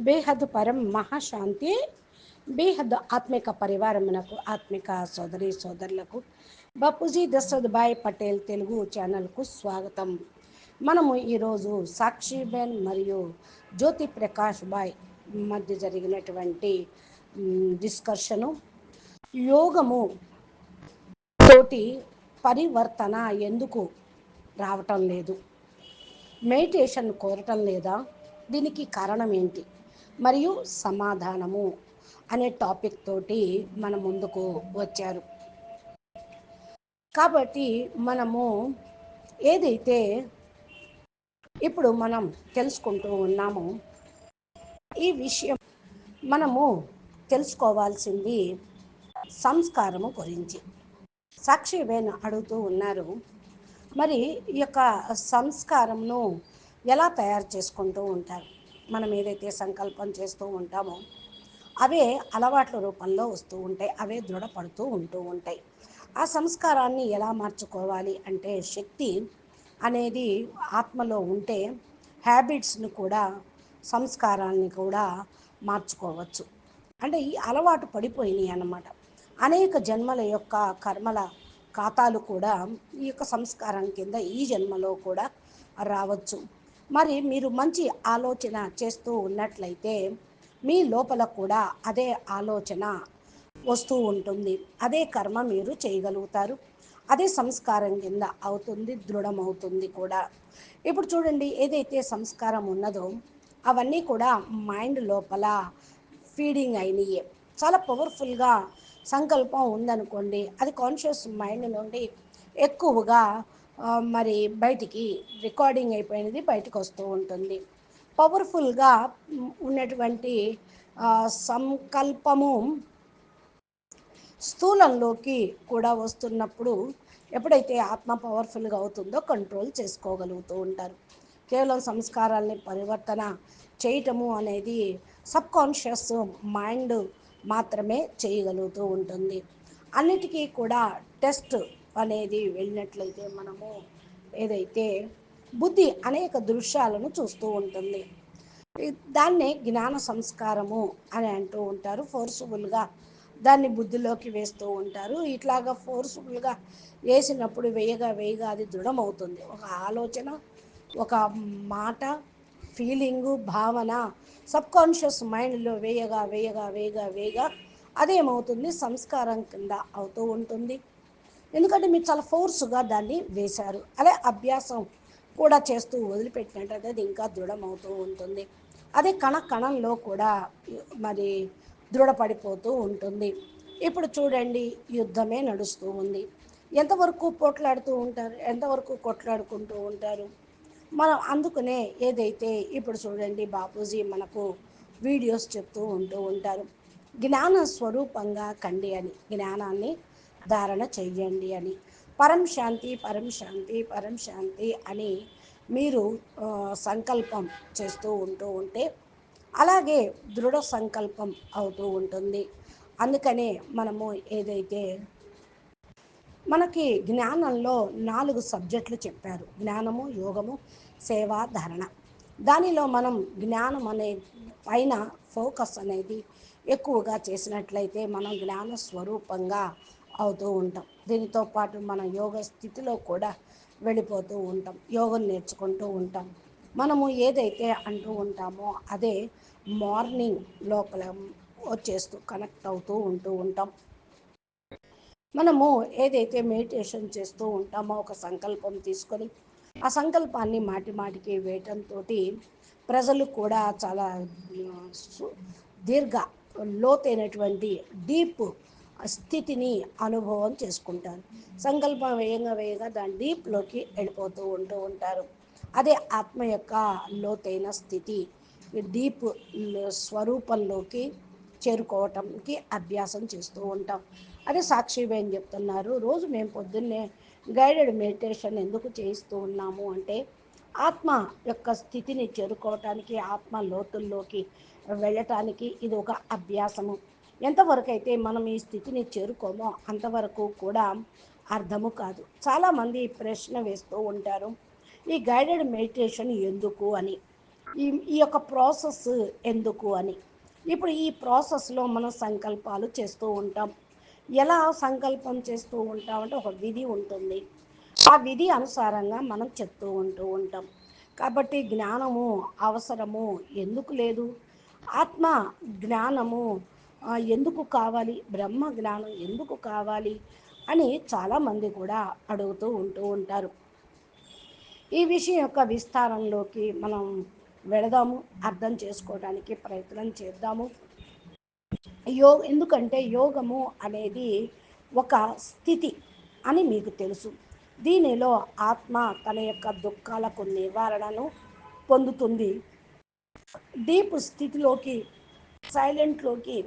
బేహద్ పరం మహాశాంతి. బేహద్ ఆత్మిక పరివారమునకు, ఆత్మిక సోదరి సోదరులకు బాపూజీ దశరథ్ భాయ్ పటేల్ తెలుగు ఛానల్కు స్వాగతం. మనము ఈరోజు సాక్షిబెన్ మరియు జ్యోతి ప్రకాష్ భాయ్ మధ్య జరిగినటువంటి డిస్కషను, యోగము తోటి పరివర్తన ఎందుకు రావటం లేదు, మెడిటేషన్ కోరటం లేదా, దీనికి కారణం ఏంటి మరియు సమాధానము అనే టాపిక్ తోటి మన ముందుకు వచ్చారు. కాబట్టి మనము ఏదైతే ఇప్పుడు మనం తెలుసుకుంటూ ఉన్నామో ఈ విషయం మనము తెలుసుకోవాల్సింది సంస్కారము గురించి. సాక్షి వేణు అడుగుతూ ఉన్నారు, మరి ఈ యొక్క సంస్కారంను ఎలా తయారు చేసుకుంటూ ఉంటారు? మనం ఏదైతే సంకల్పం చేస్తూ ఉంటామో అవే అలవాట్ల రూపంలో వస్తూ ఉంటాయి, అవే దృఢపడుతూ ఉంటాయి. ఆ సంస్కారాన్ని ఎలా మార్చుకోవాలి అంటే, శక్తి అనేది ఆత్మలో ఉంటే హ్యాబిట్స్ని కూడా, సంస్కారాన్ని కూడా మార్చుకోవచ్చు. అంటే ఈ అలవాటు పడిపోయినాయి అన్నమాట. అనేక జన్మల యొక్క కర్మల ఖాతాలు కూడా ఈ యొక్క సంస్కారం కింద ఈ జన్మలో కూడా రావచ్చు. మరి మీరు మంచి ఆలోచన చేస్తూ ఉన్నట్లయితే మీ లోపల కూడా అదే ఆలోచన వస్తూ ఉంటుంది, అదే కర్మ మీరు చేయగలుగుతారు, అదే సంస్కారం కింద అవుతుంది, దృఢమవుతుంది కూడా. ఇప్పుడు చూడండి, ఏదైతే సంస్కారం ఉన్నదో అవన్నీ కూడా మైండ్ లోపల ఫీడింగ్ అయినాయి. చాలా పవర్ఫుల్గా సంకల్పం ఉందనుకోండి, అది కాన్షియస్ మైండ్ నుండి ఎక్కువగా మరి బయటికి రికార్డింగ్ అయిపోయినది బయటకు వస్తూ ఉంటుంది. పవర్ఫుల్గా ఉన్నటువంటి సంకల్పము స్థూలంలోకి కూడా వస్తున్నప్పుడు, ఎప్పుడైతే ఆత్మ పవర్ఫుల్గా అవుతుందో కంట్రోల్ చేసుకోగలుగుతూ ఉంటారు. కేవలం సంస్కారాల్ని పరివర్తన చేయటము అనేది సబ్ కాన్షియస్ మైండ్ మాత్రమే చేయగలుగుతూ ఉంటుంది. అన్నిటికీ కూడా టెస్ట్ అనేది వెళ్ళినట్లయితే మనము ఏదైతే బుద్ధి అనేక దృశ్యాలను చూస్తూ ఉంటుంది, దాన్నే జ్ఞాన సంస్కారము అని అంటూ ఉంటారు. ఫోర్స్ఫుల్గా దాన్ని బుద్ధిలోకి వేస్తూ ఉంటారు. ఇట్లాగా ఫోర్స్ఫుల్గా వేసినప్పుడు వేయగా వేయగా అది దృఢమవుతుంది. ఒక ఆలోచన, ఒక మాట, ఫీలింగు, భావన సబ్కాన్షియస్ మైండ్లో వేయగా వేయగా వేయగా వేయగా అదేమవుతుంది, సంస్కారం కింద అవుతూ ఉంటుంది. ఎందుకంటే మీరు చాలా ఫోర్స్గా దాన్ని వేశారు. అదే అభ్యాసం కూడా చేస్తూ వదిలిపెట్టినట్టయితే అది ఇంకా దృఢమవుతూ ఉంటుంది. అదే కణ కణంలో కూడా మరి దృఢపడిపోతూ ఉంటుంది. ఇప్పుడు చూడండి, యుద్ధమే నడుస్తూ ఉంది. ఎంతవరకు పోట్లాడుతూ ఉంటారు, ఎంతవరకు కొట్లాడుకుంటూ ఉంటారు. మనం అందుకనే ఏదైతే ఇప్పుడు చూడండి, బాపూజీ మనకు వీడియోస్ చెప్తూ ఉంటారు, జ్ఞాన స్వరూపంగా కండి అని, జ్ఞానాన్ని ధారణ చెయ్యండి అని. పరం శాంతి పరం శాంతి పరం శాంతి అని మీరు సంకల్పం చేస్తూ ఉంటే అలాగే దృఢ సంకల్పం అవుతూ ఉంటుంది. అందుకనే మనము ఏదైతే మనకి జ్ఞానంలో 4 సబ్జెక్టులు చెప్పారు: జ్ఞానము, యోగము, సేవ, ధారణ. దానిలో మనం జ్ఞానం అనే పైన ఫోకస్ అనేది ఎక్కువగా చేసినట్లయితే మనం జ్ఞాన స్వరూపంగా అవుతూ ఉంటాం. దీనితో పాటు మనం యోగ స్థితిలో కూడా వెళ్ళిపోతూ ఉంటాం, యోగం నేర్చుకుంటూ ఉంటాం. మనము ఏదైతే అంటూ ఉంటామో అదే మార్నింగ్ లోపల వచ్చేస్తూ కనెక్ట్ అవుతూ ఉంటాం. మనము ఏదైతే మెడిటేషన్ చేస్తూ ఉంటామో ఒక సంకల్పం తీసుకొని ఆ సంకల్పాన్ని మాటి మాటికి వేయటంతో ప్రజలు కూడా చాలా దీర్ఘ లోతైనటువంటి డీప్ స్థితిని అనుభవం చేసుకుంటారు. సంకల్పం వేయంగా వేయగా దాని డీప్లోకి వెళ్ళిపోతూ ఉంటారు. అదే ఆత్మ యొక్క లోతైన స్థితి, డీప్ స్వరూపంలోకి చేరుకోవటానికి అభ్యాసం చేస్తూ ఉంటాం. అదే సాక్షి బేన్ చెప్తున్నారు, రోజు మేము పొద్దున్నే గైడెడ్ మెడిటేషన్ ఎందుకు చేయిస్తూ ఉన్నాము అంటే, ఆత్మ యొక్క స్థితిని చేరుకోవటానికి, ఆత్మ లోతుల్లోకి వెళ్ళటానికి ఇది ఒక అభ్యాసము. ఎంతవరకు అయితే మనం ఈ స్థితిని చేరుకోమో అంతవరకు కూడా అర్థము కాదు. చాలామంది ప్రశ్న వేస్తూ ఉంటారు, ఈ గైడెడ్ మెడిటేషన్ ఎందుకు అని. ఈ ఈ యొక్క ప్రాసెస్ ఎందుకు అని. ఇప్పుడు ఈ ప్రాసెస్లో మనం సంకల్పాలు చేస్తూ ఉంటాం. ఎలా సంకల్పం చేస్తూ ఉంటామంటే ఒక విధి ఉంటుంది. ఆ విధి అనుసారంగా మనం చెప్తూ ఉంటాం. కాబట్టి జ్ఞానము అవసరము ఎందుకు లేదు? ఆత్మ జ్ఞానము ఎందుకు కావాలి? బ్రహ్మ జ్ఞానం ఎందుకు కావాలి? అని చాలామంది కూడా అడుగుతూ ఉంటారు. ఈ విషయం యొక్క విస్తారంలోకి మనం వెళదాము, అర్థం చేసుకోవడానికి ప్రయత్నం చేద్దాము. ఎందుకంటే యోగము అనేది ఒక స్థితి అని మీకు తెలుసు. దీనిలో ఆత్మ తన యొక్క దుఃఖాలకు నివారణను పొందుతుంది. డీప్ స్థితిలోకి, సైలెంట్లోకి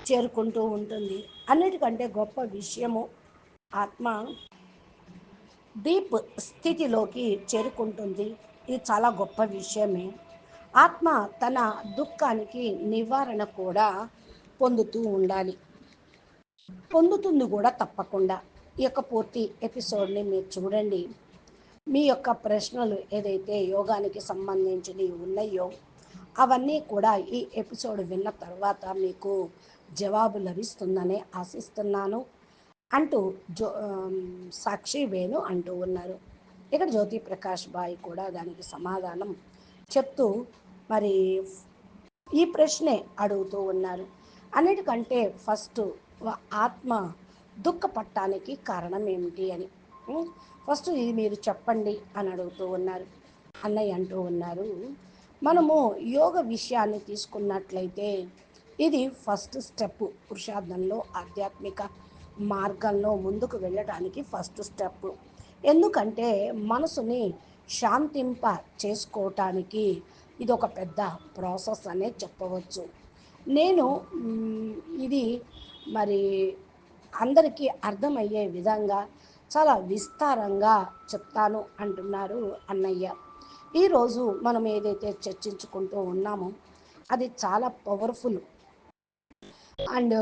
చేరుకుంటూ ఉంటుంది. అన్నిటికంటే గొప్ప విషయము ఆత్మ డీప్ స్థితిలోకి చేరుకుంటుంది. ఇది చాలా గొప్ప విషయమే. ఆత్మ తన దుఃఖానికి నివారణ కూడా పొందుతూ ఉండాలి, పొందుతుంది కూడా తప్పకుండా. ఈ యొక్క పూర్తి ఎపిసోడ్ని మీరు చూడండి. మీ యొక్క ప్రశ్నలు ఏదైతే యోగానికి సంబంధించినవి ఉన్నాయో అవన్నీ కూడా ఈ ఎపిసోడ్ విన్న తర్వాత మీకు జవాబు లభిస్తుందని ఆశిస్తున్నాను అంటూ సాక్షి వేణు అంటూ ఉన్నారు. ఇక్కడ జ్యోతి ప్రకాష్ బాయ్ కూడా దానికి సమాధానం చెప్తూ మరి ఈ ప్రశ్నే అడుగుతూ ఉన్నారు. అన్నిటికంటే ఫస్ట్ ఆత్మ దుఃఖపడటానికి కారణం ఏమిటి అని ఫస్ట్ ఇది మీరు చెప్పండి అని అడుగుతూ ఉన్నారు. అన్నయ్య అంటూ ఉన్నారు, మనము యోగ విషయాన్ని తీసుకున్నట్లయితే ఇది ఫస్ట్ స్టెప్ పురుషార్థంలో, ఆధ్యాత్మిక మార్గంలో ముందుకు వెళ్ళటానికి ఫస్ట్ స్టెప్. ఎందుకంటే మనసుని శాంతింప చేసుకోవటానికి ఇది ఒక పెద్ద ప్రాసెస్ అనే చెప్పవచ్చు. నేను ఇది మరి అందరికీ అర్థమయ్యే విధంగా చాలా విస్తారంగా చెప్తాను అంటున్నారు అన్నయ్య. ఈరోజు మనం ఏదైతే చర్చించుకుంటూ ఉన్నామో అది చాలా పవర్ఫుల్ అండ్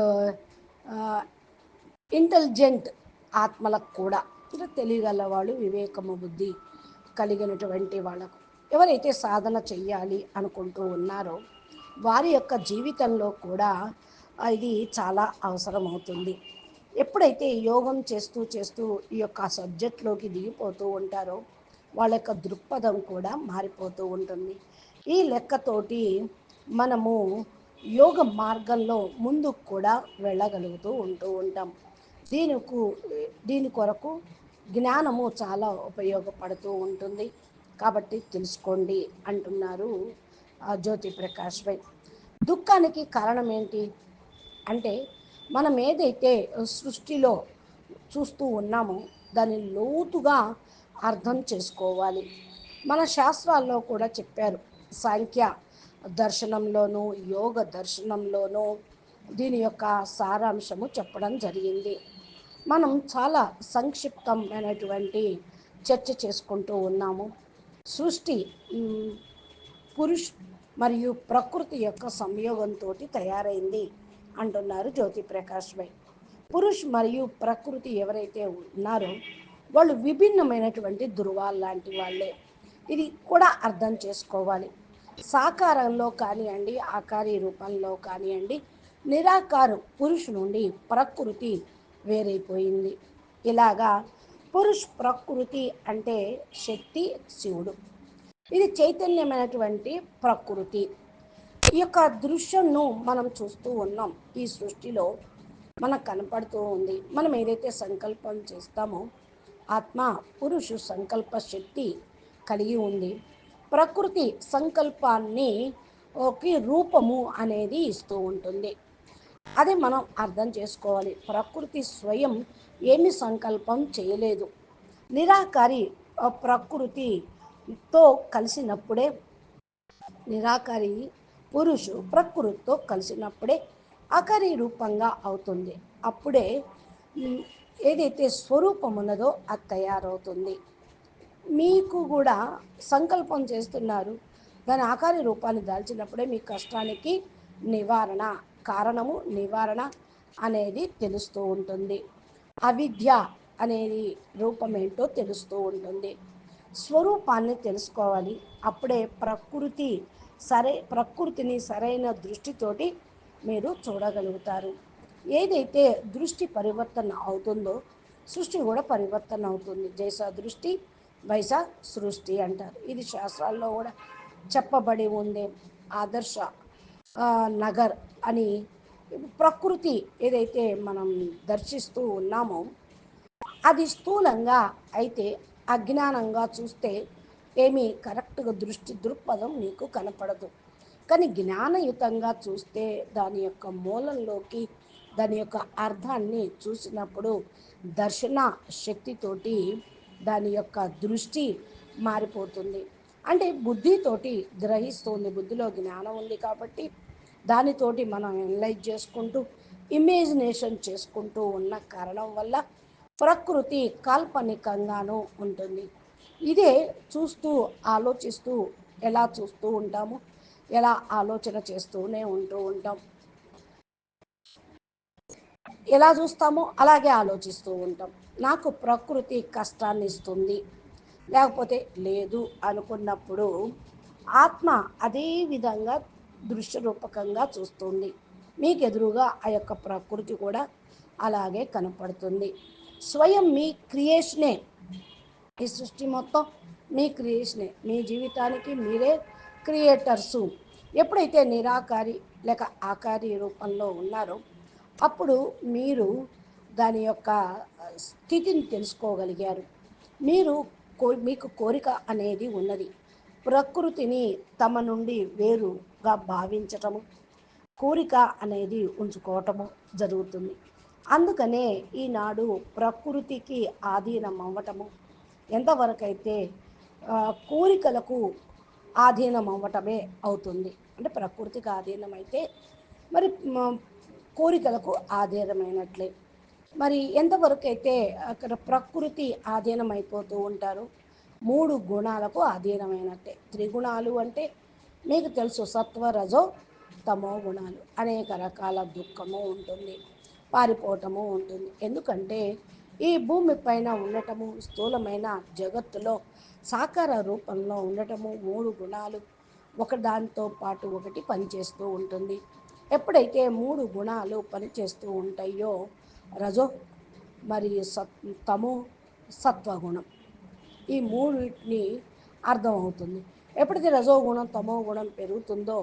ఇంటెలిజెంట్ ఆత్మలకు కూడా, అంటే తెలియగల వాళ్ళు, వివేకము బుద్ధి కలిగినటువంటి వాళ్ళకు, ఎవరైతే సాధన చెయ్యాలి అనుకుంటూ ఉన్నారో వారి యొక్క జీవితంలో కూడా ఇది చాలా అవసరమవుతుంది. ఎప్పుడైతే యోగం చేస్తూ చేస్తూ ఈ యొక్క సబ్జెక్ట్లోకి దిగిపోతూ ఉంటారో వాళ్ళ యొక్క దృక్పథం కూడా మారిపోతూ ఉంటుంది. ఈ లెక్కతోటి మనము యోగ మార్గంలో ముందుకు కూడా వెళ్ళగలుగుతూ ఉంటాం. దీనికి దీని కొరకు జ్ఞానము చాలా ఉపయోగపడుతూ ఉంటుంది. కాబట్టి తెలుసుకోండి అంటున్నారు జ్యోతి ప్రకాష్ భాయ్. దుఃఖానికి కారణం ఏంటి అంటే మనం ఏదైతే సృష్టిలో చూస్తూ ఉన్నామో దాన్ని లోతుగా అర్థం చేసుకోవాలి. మన శాస్త్రాల్లో కూడా చెప్పారు. సాంఖ్య దర్శనంలోనూ యోగ దర్శనంలోనూ దీని యొక్క సారాంశము చెప్పడం జరిగింది. మనం చాలా సంక్షిప్తమైనటువంటి చర్చ చేసుకుంటూ ఉన్నాము. సృష్టి పురుష్ మరియు ప్రకృతి యొక్క సంయోగంతో తయారైంది అంటున్నారు జ్యోతి ప్రకాష్ భాయ్. పురుష్ మరియు ప్రకృతి ఎవరైతే ఉన్నారో వాళ్ళు విభిన్నమైనటువంటి ధృవాలు లాంటి వాళ్ళే. ఇది కూడా అర్థం చేసుకోవాలి. సాకారంలో కానివ్వండి, ఆకారి రూపంలో కానివ్వండి, నిరాకారు పురుషు నుండి ప్రకృతి వేరైపోయింది. ఇలాగా పురుష్ ప్రకృతి అంటే శక్తి శివుడు, ఇది చైతన్యమైనటువంటి ప్రకృతి. ఈ యొక్క దృశ్యంను మనం చూస్తూ ఉన్నాం. ఈ సృష్టిలో మనకు కనపడుతూ ఉంది. మనం ఏదైతే సంకల్పం చేస్తామో ఆత్మ పురుషు సంకల్ప శక్తి కలిగి ఉంది. ప్రకృతి సంకల్పాన్ని ఒక రూపము అనేది ఇస్తూ ఉంటుంది. అది మనం అర్థం చేసుకోవాలి. ప్రకృతి స్వయం ఏమి సంకల్పం చేయలేదు. నిరాకారి ప్రకృతితో కలిసినప్పుడే, నిరాకారి పురుషు ప్రకృతితో కలిసినప్పుడే ఆకారి రూపంగా అవుతుంది. అప్పుడే ఏదైతే స్వరూపం ఉన్నదో అది తయారవుతుంది. మీకు కూడా సంకల్పం చేస్తున్నారు, దాని ఆకారి రూపాన్ని దాల్చినప్పుడే మీ కష్టానికి నివారణ, కారణము నివారణ అనేది తెలుస్తూ ఉంటుంది. అవిద్య అనేది రూపం ఏంటో తెలుస్తూ ఉంటుంది. స్వరూపాన్ని తెలుసుకోవాలి. అప్పుడే ప్రకృతిని సరైన దృష్టితోటి మీరు చూడగలుగుతారు. ఏదైతే దృష్టి పరివర్తన అవుతుందో సృష్టి కూడా పరివర్తన అవుతుంది. జైసా దృష్టి వైసా సృష్టి అంటారు. ఇది శాస్త్రాల్లో కూడా చెప్పబడి ఉంది. ఆదర్శ నగర్ అని ప్రకృతి ఏదైతే మనం దర్శిస్తూ ఉన్నామో అది స్థూలంగా అయితే అజ్ఞానంగా చూస్తే ఏమీ కరెక్ట్గా దృక్పథం నీకు కనపడదు. కానీ జ్ఞానయుతంగా చూస్తే దాని యొక్క మూలంలోకి దాని యొక్క అర్థాన్ని చూసినప్పుడు దర్శన శక్తితోటి దాని యొక్క దృష్టి మారిపోతుంది. అంటే బుద్ధితోటి గ్రహిస్తుంది. బుద్ధిలో జ్ఞానం ఉంది కాబట్టి దానితోటి మనం అనలైజ్ చేసుకుంటూ ఇమేజినేషన్ చేసుకుంటూ ఉన్న కారణం వల్ల ప్రకృతి కాల్పనికంగానూ ఉంటుంది. ఇదే చూస్తూ ఆలోచిస్తూ ఎలా చూస్తూ ఉంటాము, ఎలా ఆలోచన చేస్తూనే ఉంటూ ఉంటాం. ఎలా చూస్తామో అలాగే ఆలోచిస్తూ ఉంటాం. నాకు ప్రకృతి కష్టాన్ని ఇస్తుంది లేకపోతే లేదు అనుకున్నప్పుడు ఆత్మ అదే విధంగా దృశ్య రూపకంగా చూస్తుంది. మీకు ఎదురుగా ఆ యొక్క ప్రకృతి కూడా అలాగే కనపడుతుంది. స్వయం మీ క్రియేషనే. ఈ సృష్టి మొత్తం మీ క్రియేషనే. మీ జీవితానికి మీరే క్రియేటర్సు. ఎప్పుడైతే నిరాకారి లేక ఆకారి రూపంలో ఉన్నారో అప్పుడు మీరు దాని యొక్క స్థితిని తెలుసుకోగలిగారు. మీరు మీకు కోరిక అనేది ఉన్నది. ప్రకృతిని తమ నుండి వేరుగా భావించటము, కోరిక అనేది ఉంచుకోవటము జరుగుతుంది. అందుకనే ఈనాడు ప్రకృతికి ఆధీనం అవ్వటము ఎంతవరకైతే కోరికలకు ఆధీనం అవ్వటమే అవుతుంది. అంటే ప్రకృతికి ఆధీనమైతే మరి కోరికలకు ఆధీనమైనట్లే. మరి ఎంతవరకు అయితే అక్కడ ప్రకృతి ఆధీనమైపోతూ ఉంటారు, మూడు గుణాలకు ఆధీనమైనట్టే. త్రిగుణాలు అంటే మీకు తెలుసు, సత్వ రజో తమో గుణాలు. అనేక రకాల దుఃఖము ఉంటుంది, పారిపోవటము ఉంటుంది. ఎందుకంటే ఈ భూమి పైన ఉండటము, స్థూలమైన జగత్తులో సాకార రూపంలో ఉండటము, మూడు గుణాలు ఒకదానితో పాటు ఒకటి పనిచేస్తూ ఉంటుంది. ఎప్పుడైతే మూడు గుణాలు పనిచేస్తూ ఉంటాయో రజో మరి తమో సత్వగుణం ఈ మూడింటిని అర్థమవుతుంది. ఎప్పుడైతే రజోగుణం తమో గుణం పెరుగుతుందో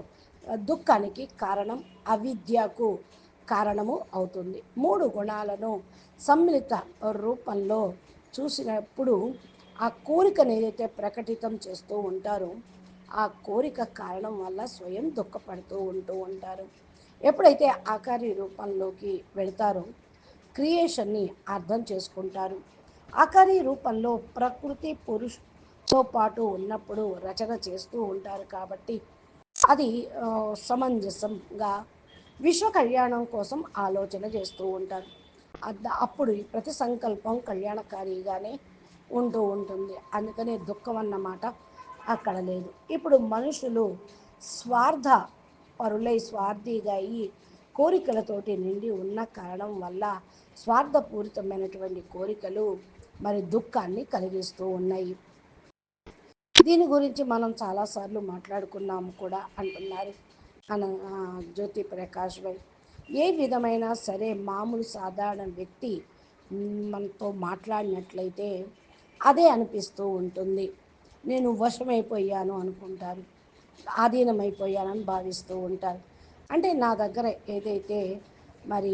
దుఃఖానికి కారణం, అవిద్యకు కారణము అవుతుంది. మూడు గుణాలను సమ్మిళిత రూపంలో చూసినప్పుడు ఆ కోరికను ఏదైతే ప్రకటితం చేస్తూ ఉంటారో ఆ కోరిక కారణం వల్ల స్వయం దుఃఖపడుతూ ఉంటారు. ఎప్పుడైతే ఆకారి రూపంలోకి వెళ్తారో క్రియేషన్ని అర్థం చేసుకుంటారు. ఆకారి రూపంలో ప్రకృతి పురుషుతో పాటు ఉన్నప్పుడు రచన చేస్తూ ఉంటారు కాబట్టి అది సమంజసంగా విశ్వ కళ్యాణం కోసం ఆలోచన చేస్తూ ఉంటారు. అప్పుడు ప్రతి సంకల్పం కళ్యాణకారిగానే ఉంటూ ఉంటుంది. అందుకనే దుఃఖం అన్నమాట అక్కడ లేదు. ఇప్పుడు మనుషులు స్వార్థ పరులై స్వార్థిగా అయ్యి కోరికలతోటి నిండి ఉన్న కారణం వల్ల స్వార్థపూరితమైనటువంటి కోరికలు మరి దుఃఖాన్ని కలిగిస్తూ ఉన్నాయి. దీని గురించి మనం చాలాసార్లు మాట్లాడుకున్నాము కూడా అంటున్నారు మన జ్యోతి ప్రకాష్ భాయ్. ఏ విధమైన సరే మామూలు సాధారణ వ్యక్తి మనతో మాట్లాడినట్లయితే అదే అనిపిస్తూ ఉంటుంది. నేను వశమైపోయాను అనుకుంటారు, ఆధీనమైపోయానని భావిస్తూ ఉంటారు. అంటే నా దగ్గర ఏదైతే మరి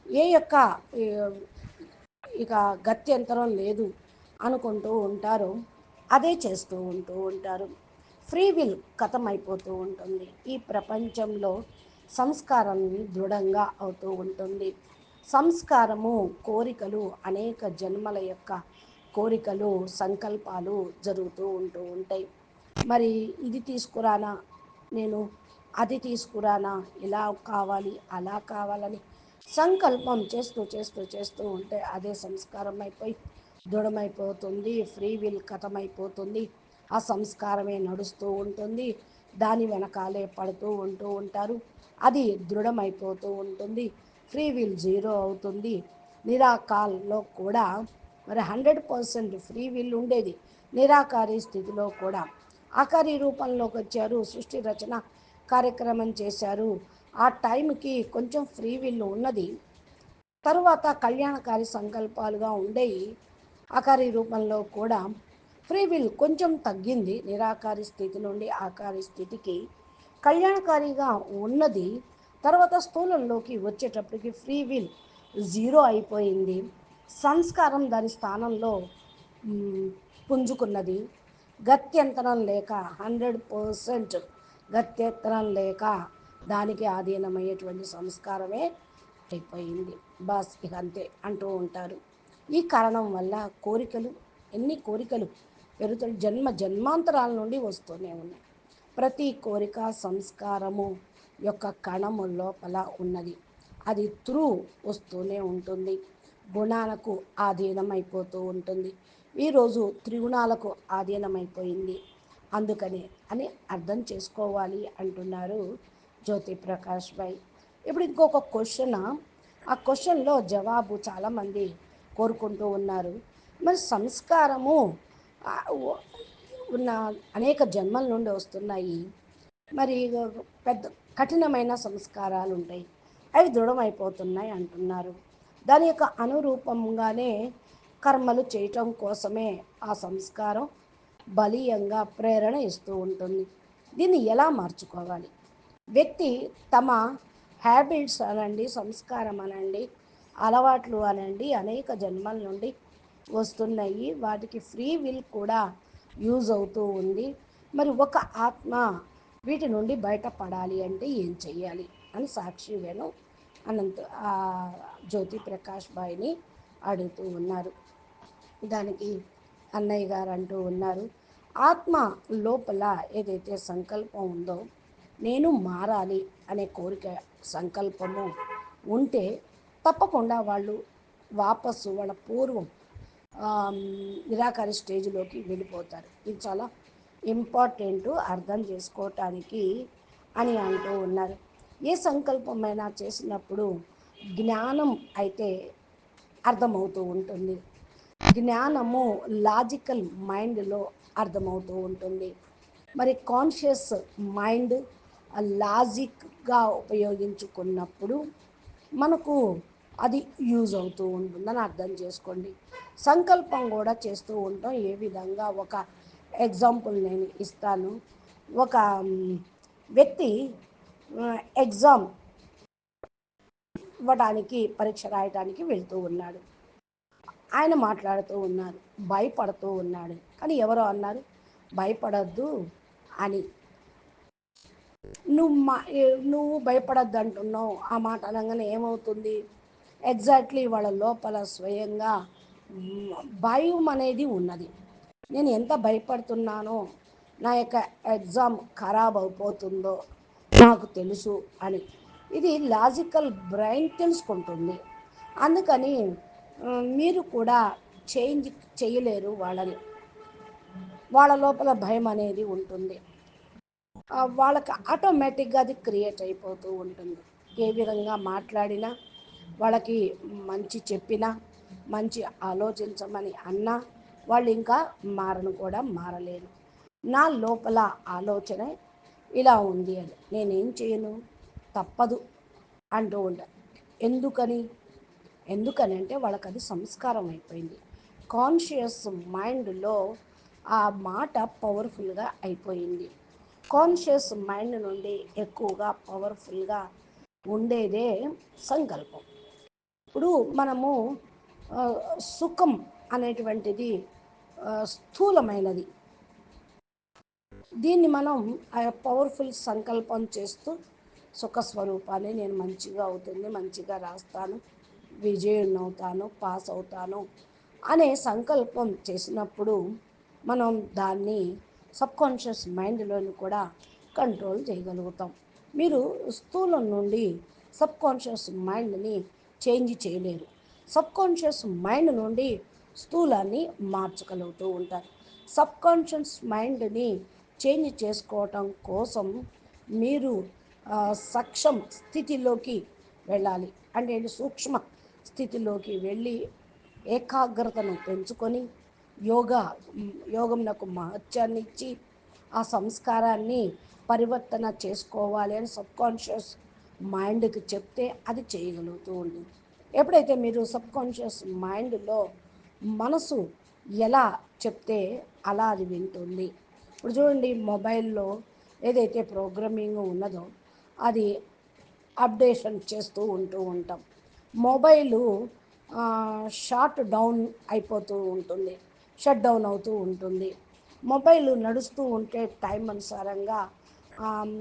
ఏ యొక్క ఇక గత్యంతరం లేదు అనుకుంటూ ఉంటారో అదే చేస్తూ ఉంటారు. ఫ్రీ విల్ అయిపోతూ ఉంటుంది. ఈ ప్రపంచంలో సంస్కారం దృఢంగా అవుతూ ఉంటుంది. సంస్కారము కోరికలు అనేక జన్మల యొక్క కోరికలు సంకల్పాలు జరుగుతూ ఉంటాయి. మరి ఇది తీసుకురానా, నేను అది తీసుకురానా, ఇలా కావాలి అలా కావాలని సంకల్పం చేస్తూ చేస్తూ చేస్తూ ఉంటే అదే సంస్కారం అయిపోయి దృఢమైపోతుంది. ఫ్రీ విల్ అయిపోతుంది. ఆ సంస్కారమే నడుస్తూ ఉంటుంది. దాని వెనకాలే పడుతూ ఉంటారు. అది దృఢమైపోతూ ఉంటుంది. ఫ్రీ విల్ జీరో అవుతుంది. నిరాకాల్లో కూడా మరి 100% ఫ్రీ విల్ ఉండేది నిరాకారి స్థితిలో కూడా. ఆకారి రూపంలోకి వచ్చారు, సృష్టి రచన కార్యక్రమం చేశారు. ఆ టైంకి కొంచెం ఫ్రీ విల్ ఉన్నది. తరువాత కళ్యాణకారి సంకల్పాలుగా ఉండేవి. ఆకారి రూపంలో కూడా ఫ్రీ విల్ కొంచెం తగ్గింది. నిరాకారి స్థితి నుండి ఆకారి స్థితికి కళ్యాణకారిగా ఉన్నది. తర్వాత స్థూలంలోకి వచ్చేటప్పటికి ఫ్రీ విల్ జీరో అయిపోయింది. సంస్కారం దాని స్థానంలో పుంజుకున్నది. గత్యంతరం లేక 100% గత్యంతరం లేక దానికి ఆధీనమయ్యేటువంటి సంస్కారమే అయిపోయింది. బస్ ఇక అంతే అంటూ ఉంటారు. ఈ కారణం వల్ల కోరికలు, ఎన్ని కోరికలు పెరుగుతాయి, జన్మ జన్మాంతరాల నుండి వస్తూనే ఉన్నాయి. ప్రతి కోరిక సంస్కారము యొక్క కణము లోపల ఉన్నది. అది త్రూ వస్తూనే ఉంటుంది, గుణాలకు ఆధీనమైపోతూ ఉంటుంది. ఈరోజు త్రిగుణాలకు ఆధీనమైపోయింది. అందుకని అని అర్థం చేసుకోవాలి అంటున్నారు జ్యోతి ప్రకాష్ భాయ్. ఇప్పుడు ఇంకొక క్వశ్చన్, ఆ క్వశ్చన్లో జవాబు చాలామంది కోరుకుంటూ ఉన్నారు. మరి సంస్కారము ఉన్న అనేక జన్మల నుండి వస్తున్నాయి. మరి పెద్ద కఠినమైన సంస్కారాలు ఉంటాయి, అవి దృఢమైపోతున్నాయి అంటున్నారు. దాని యొక్క అనురూపంగానే కర్మలు చేయటం కోసమే ఆ సంస్కారం బలీయంగా ప్రేరణ ఇస్తూ ఉంటుంది. దీన్ని ఎలా మార్చుకోవాలి? వ్యక్తి తమ హ్యాబిట్స్ అనండి, సంస్కారం అనండి, అలవాట్లు అనండి అనేక జన్మల నుండి వస్తున్నాయి. వాటికి ఫ్రీ విల్ కూడా యూజ్ అవుతూ ఉంది. మరి ఒక ఆత్మ వీటి నుండి బయటపడాలి అంటే ఏం చెయ్యాలి అని సాక్షి వేణు అనంత జ్యోతి ప్రకాష్ భాయ్ని అడుగుతూ ఉన్నారు. దానికి అన్నయ్య గారు అంటూ ఉన్నారు, ఆత్మ లోపల ఏదైతే సంకల్పం ఉందో, నేను మారాలి అనే కోరిక సంకల్పము ఉంటే తప్పకుండా వాళ్ళు వాపసు వాళ్ళ పూర్వం నిరాకారి స్టేజ్లోకి వెళ్ళిపోతారు. ఇది చాలా ఇంపార్టెంట్ అర్థం చేసుకోవటానికి అని అంటూ ఉన్నారు. ఏ సంకల్పమైనా చేసినప్పుడు జ్ఞానం అయితే అర్థమవుతూ ఉంటుంది. జ్ఞానము లాజికల్ మైండ్లో అర్థమవుతూ ఉంటుంది. మరి కాన్షియస్ మైండ్ లాజిక్గా ఉపయోగించుకున్నప్పుడు మనకు అది యూజ్ అవుతూ ఉంటుందని అర్థం చేసుకోండి. సంకల్పం కూడా చేస్తూ ఉంటాం. ఏ విధంగా, ఒక ఎగ్జాంపుల్ నేను ఇస్తాను. ఒక వ్యక్తి ఎగ్జామ్ ఇవ్వడానికి, పరీక్ష రాయడానికి వెళ్తూ ఉన్నాడు. ఆయన మాట్లాడుతూ ఉన్నారు, భయపడుతూ ఉన్నాడు. కానీ ఎవరో అన్నారు భయపడద్దు అని. నువ్వు భయపడద్దు అంటున్నావు. ఆ మాట అనగానే ఏమవుతుంది? ఎగ్జాక్ట్లీ వాళ్ళ లోపల స్వయంగా భయం అనేది ఉన్నది. నేను ఎంత భయపడుతున్నానో, నా యొక్క ఎగ్జామ్ ఖరాబ్ అయిపోతుందో నాకు తెలుసు అని. ఇది లాజికల్ బ్రెయిన్ తెలుసుకుంటుంది. అందుకని మీరు కూడా చేంజ్ చేయలేరు వాళ్ళని. వాళ్ళ లోపల భయం అనేది ఉంటుంది. వాళ్ళకి ఆటోమేటిక్గా అది క్రియేట్ అయిపోతూ ఉంటుంది. ఏ విధంగా మాట్లాడినా, వాళ్ళకి మంచి చెప్పినా, మంచి ఆలోచించమని అన్నా వాళ్ళు ఇంకా మారను కూడా మారలేరు. నా లోపల ఆలోచన ఇలా ఉంది అని నేనేం చేయను, తప్పదు అంటూ ఉంటాను. ఎందుకని? ఎందుకనంటే వాళ్ళకి అది సంస్కారం అయిపోయింది. కాన్షియస్ మైండ్లో ఆ మాట పవర్ఫుల్గా అయిపోయింది. కాన్షియస్ మైండ్ నుండి ఎక్కువగా పవర్ఫుల్గా ఉండేదే సంకల్పం. ఇప్పుడు మనము సుఖం అనేటువంటిది స్థూలమైనది. దీన్ని మనం పవర్ఫుల్ సంకల్పం చేస్తూ సుఖస్వరూపాన్ని, నేను మంచిగా అవుతుంది, మంచిగా రాస్తాను, విజయం అవుతాను, పాస్ అవుతాను అనే సంకల్పం చేసినప్పుడు మనం దాన్ని సబ్కాన్షియస్ మైండ్లోని కూడా కంట్రోల్ చేయగలుగుతాం. మీరు స్థూలం నుండి సబ్కాన్షియస్ మైండ్ని చేంజ్ చేయలేరు. సబ్కాన్షియస్ మైండ్ నుండి స్థూలాన్ని మార్చగలుగుతూ ఉంటారు. సబ్కాన్షియస్ మైండ్ని చేంజ్ చేసుకోవటం కోసం మీరు సక్షం స్థితిలోకి వెళ్ళాలి. అంటే సూక్ష్మ స్థితిలోకి వెళ్ళి ఏకాగ్రతను పెంచుకొని యోగా యోగంనకు మహత్యాన్ని ఇచ్చి ఆ సంస్కారాన్ని పరివర్తన చేసుకోవాలి అని సబ్కాన్షియస్ మైండ్కి చెప్తే అది చేయగలుగుతూ ఉంటుంది. ఎప్పుడైతే మీరు సబ్కాన్షియస్ మైండ్లో మనసు ఎలా చెప్తే అలా అది వింటుంది. ఇప్పుడు చూడండి, మొబైల్లో ఏదైతే ప్రోగ్రామింగ్ ఉన్నదో అది అప్డేషన్ చేస్తూ ఉంటాం. మొబైలు షార్ట్ డౌన్ అయిపోతూ ఉంటుంది, షట్ డౌన్ అవుతూ ఉంటుంది. మొబైల్ నడుస్తూ ఉంటే టైం అనుసారంగా ఆమ్,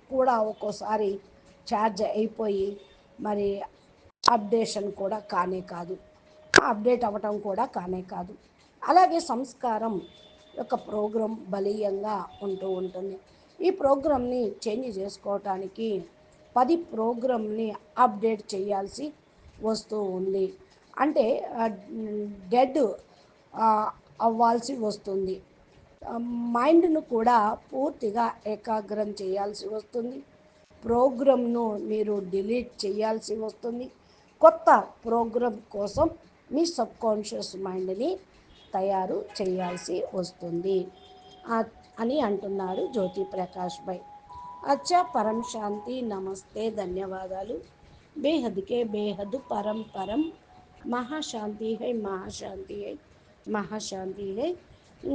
కూడా ఒక్కోసారి ఛార్జ్ అయిపోయి మరి అప్డేషన్ కూడా కానే కాదు, అప్డేట్ అవ్వటం కూడా కానే కాదు. అలాగే సంస్కారం యొక్క ప్రోగ్రాం బలీయంగా ఉంటూ ఉంటుంది. ఈ ప్రోగ్రామ్ని చేంజ్ చేసుకోవటానికి 10 ప్రోగ్రామ్ని అప్డేట్ చేయాల్సి వస్తూ ఉంది. అంటే డెడ్ అవ్వాల్సి వస్తుంది. మైండ్ను కూడా పూర్తిగా ఏకాగ్రం చేయాల్సి వస్తుంది. ప్రోగ్రామ్ను మీరు డిలీట్ చేయాల్సి వస్తుంది. కొత్త ప్రోగ్రామ్ కోసం మీ సబ్కాన్షియస్ మైండ్ని తయారు చేయాల్సి వస్తుంది అని అంటున్నారు జ్యోతి ప్రకాష్ భాయ్. అచ్చా, పరం శాంతి, నమస్తే, ధన్యవాదాలు. బేహద్కే బేహద్ పరం పరం, మహాశాంతి హై మహాశాంతి హై మహాశాంతి హై.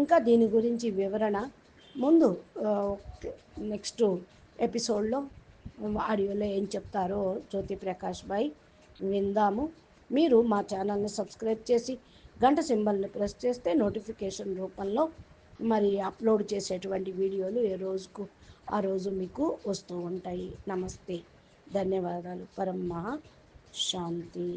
ఇంకా దీని గురించి వివరణ ముందు నెక్స్ట్ ఎపిసోడ్లో ఆడియోలో ఏం చెప్తారో జ్యోతి ప్రకాష్ భాయ్ విందాము. మీరు మా ఛానల్ని సబ్స్క్రైబ్ చేసి గంట సింబల్ని ప్రెస్ చేస్తే నోటిఫికేషన్ రూపంలో మరి అప్లోడ్ చేసేటువంటి వీడియోలు ఏ రోజుకు ఆ రోజు మీకు వస్తూ ఉంటాయి. నమస్తే, ధన్యవాదాలు. పరం మహా శాంతి.